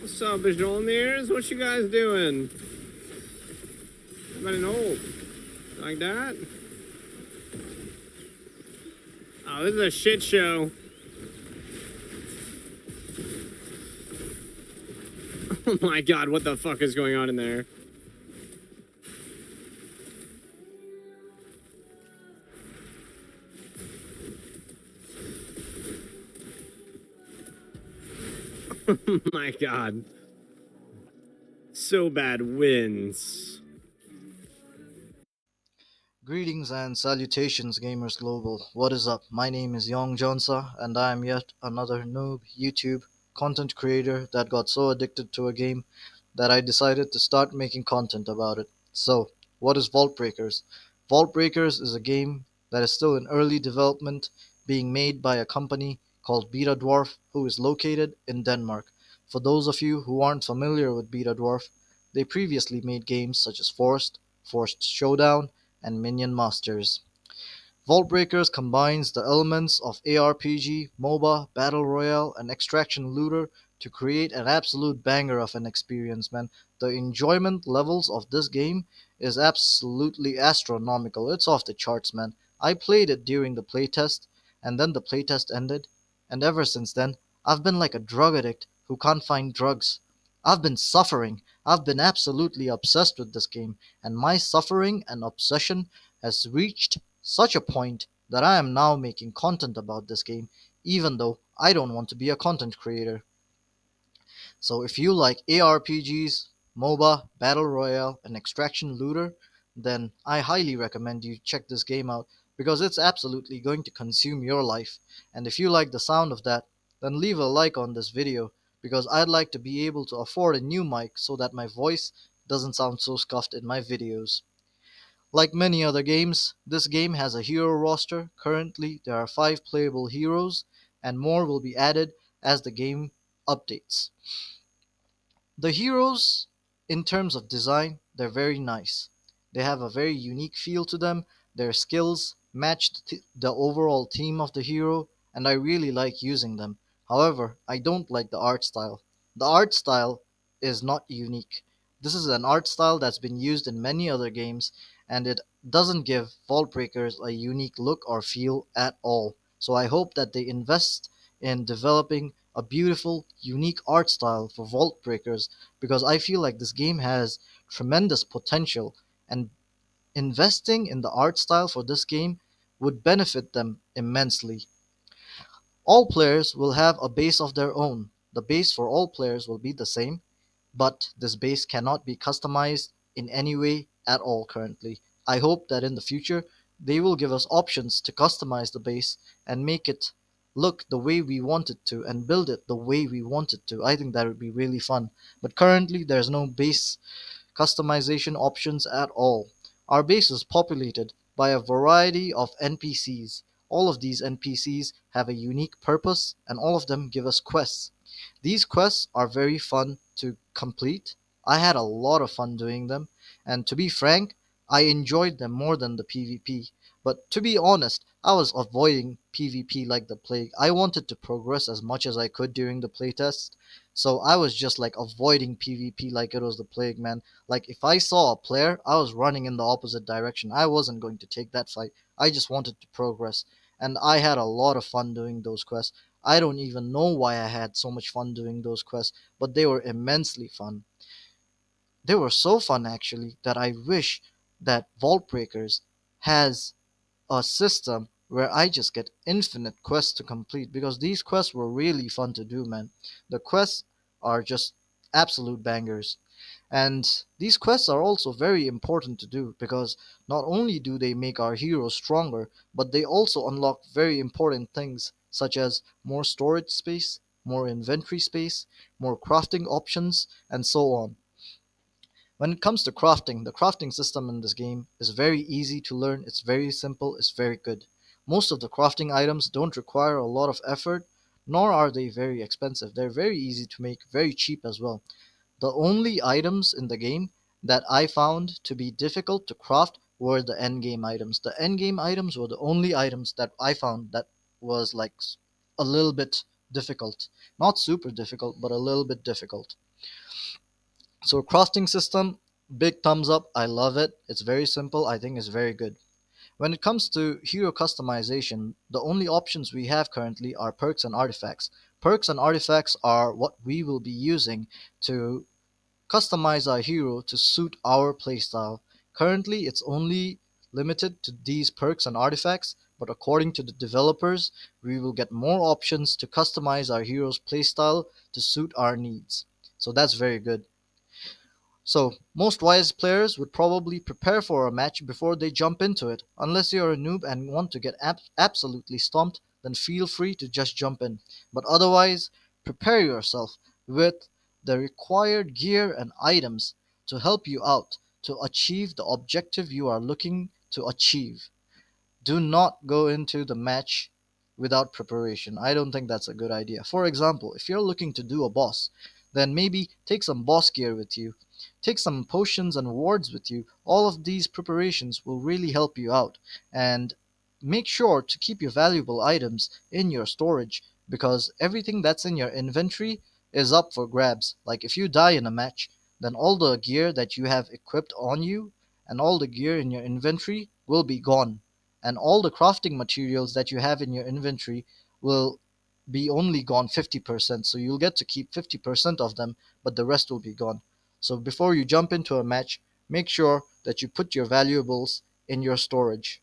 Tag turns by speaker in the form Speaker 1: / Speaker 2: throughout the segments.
Speaker 1: Sup, Bajolniers? What you guys doing? Anybody know? Like that? Oh, this is a shit show. Oh my god, what the fuck is going on in there? Oh my god. So bad wins.
Speaker 2: Greetings and salutations, Gamers Global. What is up? My name is Yong Jonsa, and I am yet another noob YouTube content creator that got so addicted to a game that I decided to start making content about it. So, what is Vaultbreakers? Vaultbreakers is a game that is still in early development, being made by a company called Beta Dwarf, who is located in Denmark. For those of you who aren't familiar with Beta Dwarf, they previously made games such as Forest Showdown, and Minion Masters. Vaultbreakers combines the elements of ARPG, MOBA, Battle Royale, and Extraction Looter to create an absolute banger of an experience, man. The enjoyment levels of this game is absolutely astronomical. It's off the charts, man. I played it during the playtest, and then the playtest ended, and ever since then, I've been like a drug addict who can't find drugs. I've been suffering. I've been absolutely obsessed with this game, and my suffering and obsession has reached such a point that I am now making content about this game, even though I don't want to be a content creator. So if you like ARPGs, MOBA, Battle Royale, and Extraction Looter, then I highly recommend you check this game out because it's absolutely going to consume your life. And if you like the sound of that, then leave a like on this video because I'd like to be able to afford a new mic so that my voice doesn't sound so scuffed in my videos. Like many other games, this game has a hero roster. Currently, there are 5 playable heroes, and more will be added as the game updates. The heroes, in terms of design, they're very nice. They have a very unique feel to them. Their skills match the overall theme of the hero, and I really like using them. However, I don't like the art style. The art style is not unique. This is an art style that's been used in many other games, and it doesn't give Vault Breakers a unique look or feel at all. So I hope that they invest in developing a beautiful, unique art style for Vault Breakers because I feel like this game has tremendous potential, and investing in the art style for this game would benefit them immensely. All players will have a base of their own. The base for all players will be the same, but this base cannot be customized in any way at all currently. I hope that in the future they will give us options to customize the base and make it look the way we want it to and build it the way we want it to. I think that would be really fun. But currently there's no base customization options at all. Our base is populated by a variety of NPCs. All of these NPCs have a unique purpose and all of them give us quests. These quests are very fun to complete. I had a lot of fun doing them, and to be frank, I enjoyed them more than the PvP. But to be honest, I was avoiding PvP like the plague. I wanted to progress as much as I could during the playtest, so I was just like avoiding PvP like it was the plague, man. Like if I saw a player, I was running in the opposite direction. I wasn't going to take that fight. I just wanted to progress, and I had a lot of fun doing those quests. I don't even know why I had so much fun doing those quests, but they were immensely fun. They were so fun actually that I wish that Vault Breakers has a system where I just get infinite quests to complete because these quests were really fun to do, man. The quests are just absolute bangers. And these quests are also very important to do because not only do they make our heroes stronger, but they also unlock very important things such as more storage space, more inventory space, more crafting options, and so on. When it comes to crafting, the crafting system in this game is very easy to learn, it's very simple, it's very good. Most of the crafting items don't require a lot of effort, nor are they very expensive. They're very easy to make, very cheap as well. The only items in the game that I found to be difficult to craft were the endgame items. The endgame items were the only items that I found that was like a little bit difficult. Not super difficult, but a little bit difficult. So crafting system, big thumbs up. I love it. It's very simple. I think it's very good. When it comes to hero customization, the only options we have currently are perks and artifacts. Perks and artifacts are what we will be using to customize our hero to suit our playstyle. Currently, it's only limited to these perks and artifacts, but according to the developers, we will get more options to customize our hero's playstyle to suit our needs. So that's very good. So, most wise players would probably prepare for a match before they jump into it. Unless you're a noob and want to get absolutely stomped, then feel free to just jump in. But otherwise, prepare yourself with the required gear and items to help you out to achieve the objective you are looking to achieve. Do not go into the match without preparation. I don't think that's a good idea. For example, if you're looking to do a boss, then maybe take some boss gear with you. Take some potions and wards with you. All of these preparations will really help you out. And make sure to keep your valuable items in your storage because everything that's in your inventory is up for grabs. Like if you die in a match, then all the gear that you have equipped on you and all the gear in your inventory will be gone, and all the crafting materials that you have in your inventory will be only gone 50%. So you'll get to keep 50% of them, but the rest will be gone. So before you jump into a match, make sure that you put your valuables in your storage.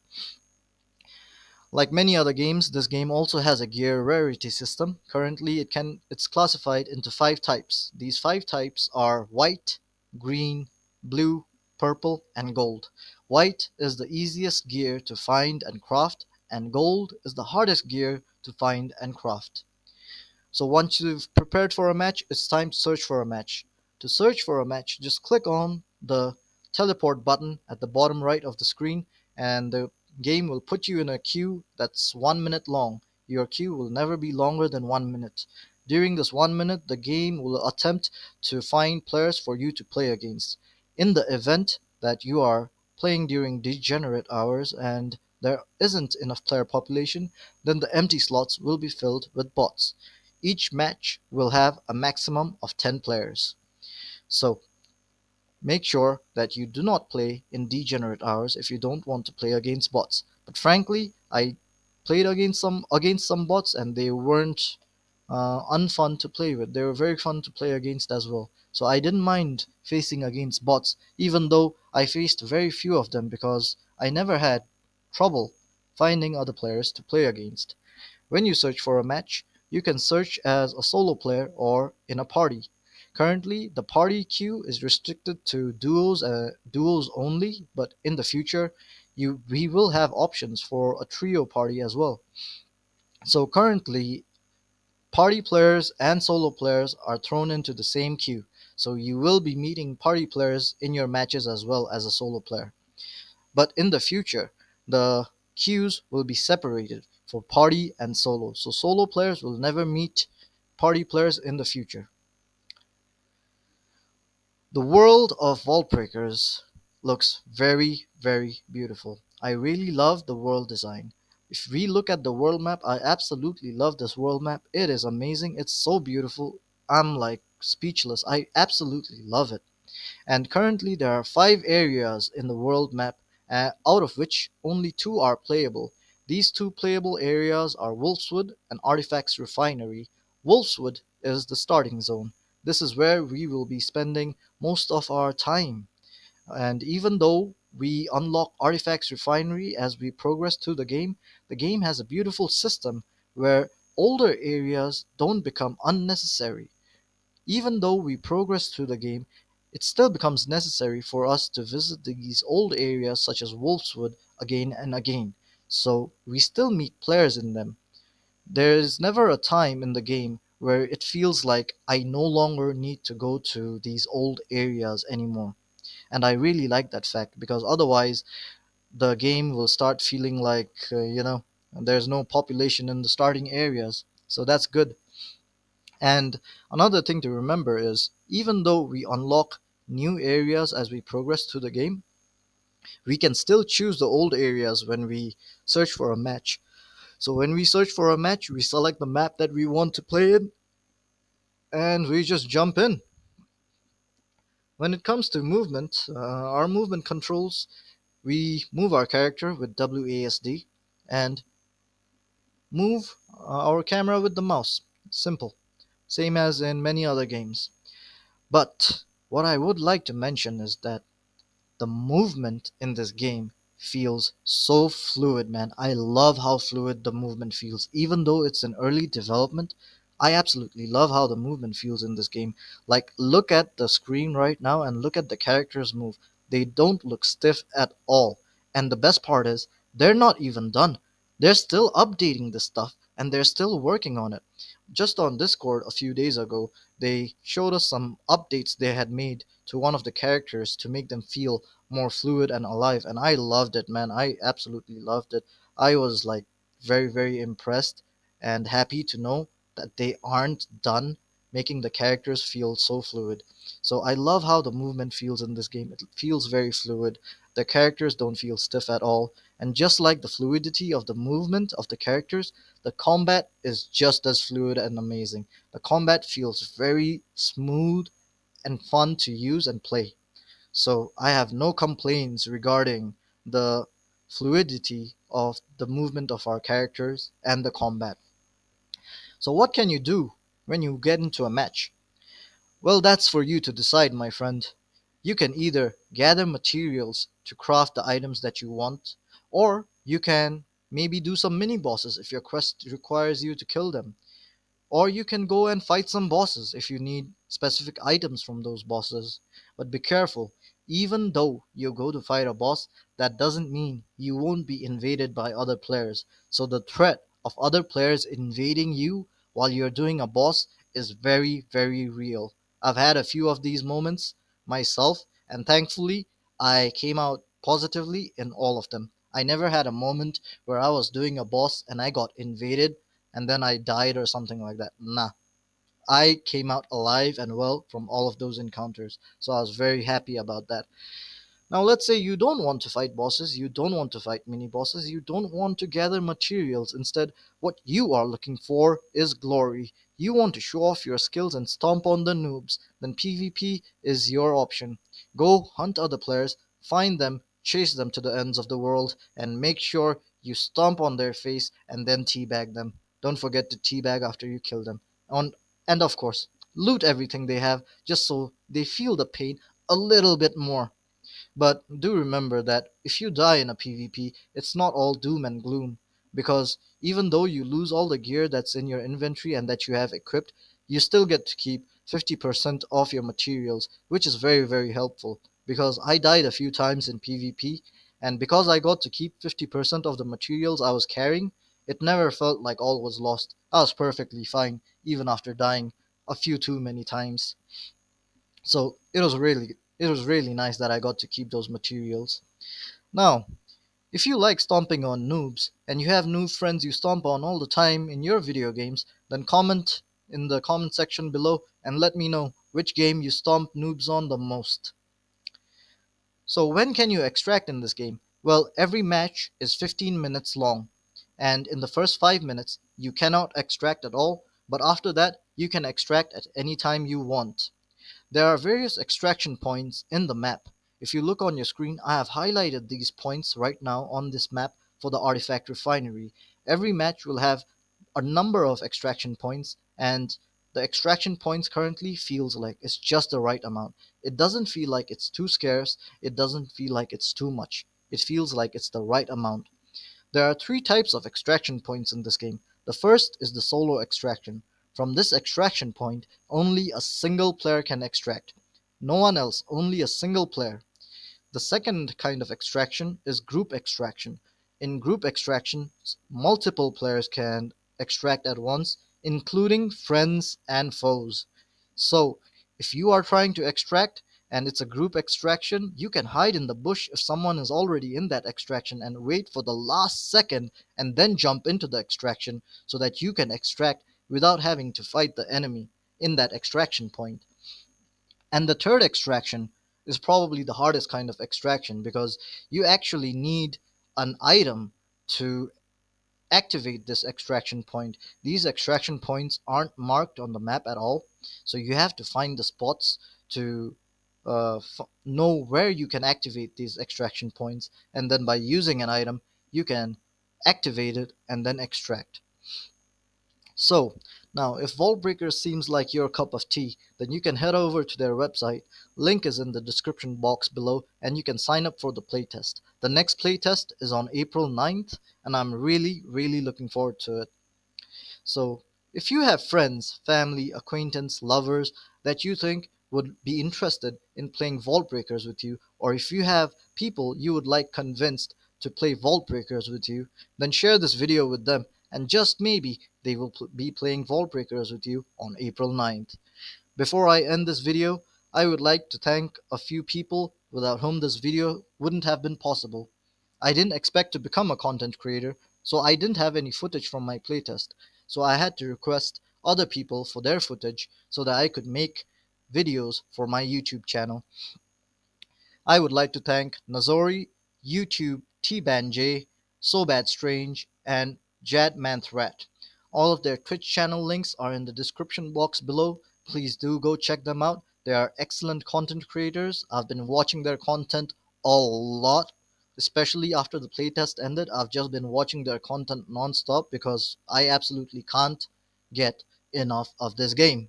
Speaker 2: Like many other games, this game also has a gear rarity system. Currently, it's classified into 5 types. These 5 types are white, green, blue, purple, and gold. White is the easiest gear to find and craft, and gold is the hardest gear to find and craft. So once you've prepared for a match, it's time to search for a match. To search for a match, just click on the teleport button at the bottom right of the screen, and the game will put you in a queue that's 1 minute long. Your queue will never be longer than 1 minute. During this 1 minute, the game will attempt to find players for you to play against. In the event that you are playing during degenerate hours and there isn't enough player population, then the empty slots will be filled with bots. Each match will have a maximum of 10 players. So make sure that you do not play in degenerate hours if you don't want to play against bots. But frankly, I played against some bots and they weren't unfun to play with. They were very fun to play against as well. So I didn't mind facing against bots, even though I faced very few of them because I never had trouble finding other players to play against. When you search for a match, you can search as a solo player or in a party. Currently, the party queue is restricted to duos only, but in the future, we will have options for a trio party as well. So currently, party players and solo players are thrown into the same queue. So you will be meeting party players in your matches as well as a solo player. But in the future, the queues will be separated for party and solo. So solo players will never meet party players in the future. The world of Vaultbreakers looks very, very beautiful. I really love the world design. If we look at the world map, I absolutely love this world map. It is amazing. It's so beautiful. I'm like speechless. I absolutely love it. And currently there are 5 areas in the world map, out of which only 2 are playable. These 2 playable areas are Wolfswood and Artifacts Refinery. Wolfswood is the starting zone. This is where we will be spending most of our time. And even though we unlock Artifacts Refinery as we progress through the game has a beautiful system where older areas don't become unnecessary. Even though we progress through the game, it still becomes necessary for us to visit these old areas such as Wolfswood again and again. So we still meet players in them. There is never a time in the game where it feels like I no longer need to go to these old areas anymore. And I really like that fact because otherwise the game will start feeling like, there's no population in the starting areas. So that's good. And another thing to remember is even though we unlock new areas as we progress through the game, we can still choose the old areas when we search for a match. So when we search for a match, we select the map that we want to play in and we just jump in. When it comes to movement, our movement controls, we move our character with WASD and move our camera with the mouse. Simple. Same as in many other games. But what I would like to mention is that the movement in this game feels so fluid, man. I love how fluid the movement feels. Even though it's in early development, I absolutely love how the movement feels in this game. Like, look at the screen right now and look at the characters move. They don't look stiff at all. And the best part is, they're not even done. They're still updating this stuff and they're still working on it. Just on Discord a few days ago, they showed us some updates they had made to one of the characters to make them feel more fluid and alive, and I loved it, man. I absolutely loved it. I was like very, very impressed and happy to know that they aren't done making the characters feel so fluid. So I love how the movement feels in this game. It feels very fluid. The characters don't feel stiff at all, and just like the fluidity of the movement of the characters, the combat is just as fluid and amazing. The combat feels very smooth and fun to use and play. So I have no complaints regarding the fluidity of the movement of our characters and the combat. So what can you do when you get into a match? Well, that's for you to decide, my friend. You can either gather materials to craft the items that you want, or you can maybe do some mini bosses if your quest requires you to kill them. Or you can go and fight some bosses if you need specific items from those bosses. But be careful, even though you go to fight a boss, that doesn't mean you won't be invaded by other players. So the threat of other players invading you while you're doing a boss is very, very real. I've had a few of these moments myself, and thankfully, I came out positively in all of them. I never had a moment where I was doing a boss and I got invaded and then I died or something like that. Nah. I came out alive and well from all of those encounters. So I was very happy about that. Now, let's say you don't want to fight bosses, you don't want to fight mini bosses, you don't want to gather materials. Instead, what you are looking for is glory. You want to show off your skills and stomp on the noobs. Then PvP is your option. Go hunt other players, find them, chase them to the ends of the world, and make sure you stomp on their face and then teabag them. Don't forget to teabag after you kill them. And of course, loot everything they have just so they feel the pain a little bit more. But do remember that if you die in a PvP, it's not all doom and gloom, because even though you lose all the gear that's in your inventory and that you have equipped, you still get to keep 50% off your materials, which is very, very helpful. Because I died a few times in PvP, and because I got to keep 50% of the materials I was carrying, it never felt like all was lost. I was perfectly fine, even after dying a few too many times. So it was really nice that I got to keep those materials. Now, if you like stomping on noobs and you have noob friends you stomp on all the time in your video games, then comment in the comment section below and let me know which game you stomp noobs on the most. So when can you extract in this game? Well, every match is 15 minutes long, and in the first 5 minutes you cannot extract at all, but after that you can extract at any time you want. There are various extraction points in the map. If you look on your screen, I have highlighted these points right now on this map for the artifact refinery. Every match will have a number of extraction points, and the extraction points currently feels like it's just the right amount. It doesn't feel like it's too scarce, it doesn't feel like it's too much. It feels like it's the right amount. There are three types of extraction points in this game. The first is the solo extraction. From this extraction point, only a single player can extract. No one else, only a single player. The second kind of extraction is group extraction. In group extraction, multiple players can extract at once, including friends and foes. So, if you are trying to extract and it's a group extraction, you can hide in the bush if someone is already in that extraction and wait for the last second and then jump into the extraction so that you can extract without having to fight the enemy in that extraction point. And the third extraction is probably the hardest kind of extraction because you actually need an item to activate this extraction point. These extraction points aren't marked on the map at all, so you have to find the spots to know where you can activate these extraction points, and then by using an item, you can activate it and then extract. So, now if Vaultbreakers seems like your cup of tea, then you can head over to their website. Link is in the description box below, and you can sign up for the playtest. The next playtest is on April 9th, and I'm really, really looking forward to it. So, if you have friends, family, acquaintance, lovers that you think would be interested in playing Vault Breakers with you, or if you have people you would like convinced to play Vault Breakers with you, then share this video with them, and just maybe they will be playing Vault Breakers with you on April 9th. Before I end this video, I would like to thank a few people without whom this video wouldn't have been possible. I didn't expect to become a content creator, so I didn't have any footage from my playtest. So I had to request other people for their footage so that I could make videos for my YouTube channel. I would like to thank Nazori, YouTube, T-Ban So Bad Strange, and Jadmanthrat. All of their Twitch channel links are in the description box below. Please do go check them out. They are excellent content creators. I've been watching their content a lot, especially after the playtest ended. I've just been watching their content non-stop because I absolutely can't get enough of this game.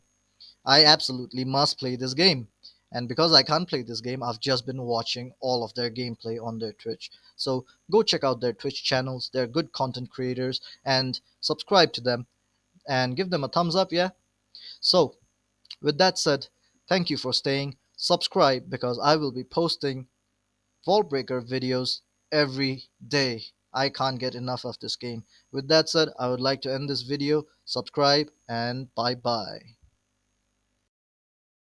Speaker 2: I absolutely must play this game. And because I can't play this game, I've just been watching all of their gameplay on their Twitch. So go check out their Twitch channels. They're good content creators, and subscribe to them and give them a thumbs up, yeah? So, with that said, thank you for staying. Subscribe because I will be posting Vaultbreaker videos every day. I can't get enough of this game. With that said, I would like to end this video. Subscribe and bye bye.